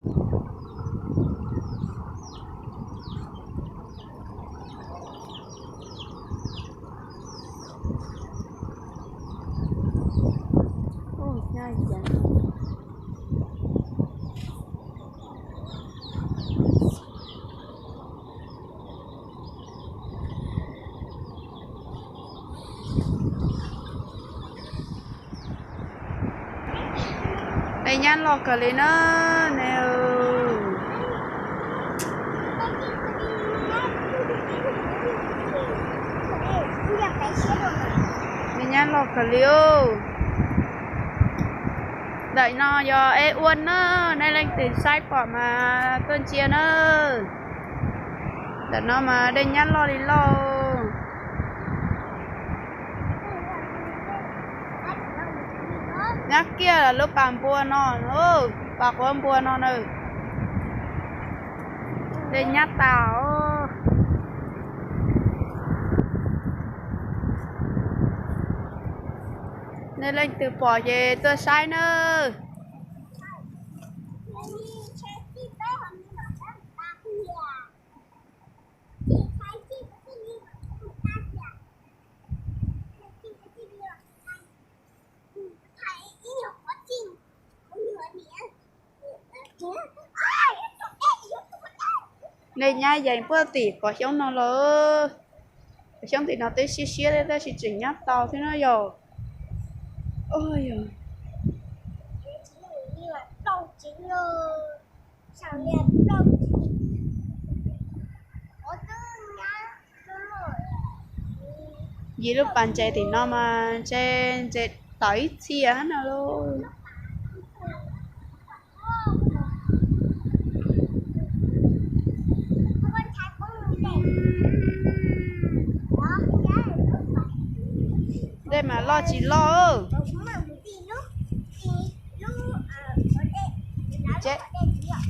Ôi, nhai chán. Đây nhăn lọt cả lên á nè. Đây nhăn lọt cả liêu. Đợi nó do ê uốn á, nay lên từ sai quả mà tuần chia nữa. Đợi nó mà đây nhăn lo đi lo. Nhắc kia là lúc bàn bùa nó nữa, bạc của bùa nó nữa. Đây nhắc tao. Nên lên từ bỏ về tôi sai nữa. Này nha dành bữa tỉ có giống nó lỡ giống thì nó tới xí xí đấy ta chỉ chỉnh nhát tàu thế nó rồi. Ôi giời. Vì lúc bạn chạy thì nó mà chạy tới chia nó luôn. Đây mà lo chỉ lo chết.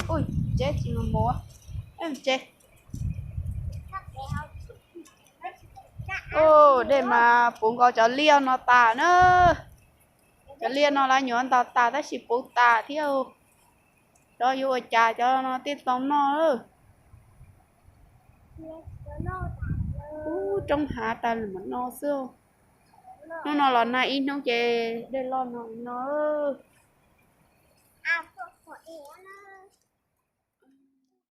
Ui chết chị mà múa em chết. Ô đây mà cũng có cho liên nó tà nữa. Cho liên nó là nhọn tà tà ta chỉ bố tà thiếu cho vô trà cho nó tiết tông nó nữa. Trong hạ ta là nó xưa nó là này in không chê đây lo nó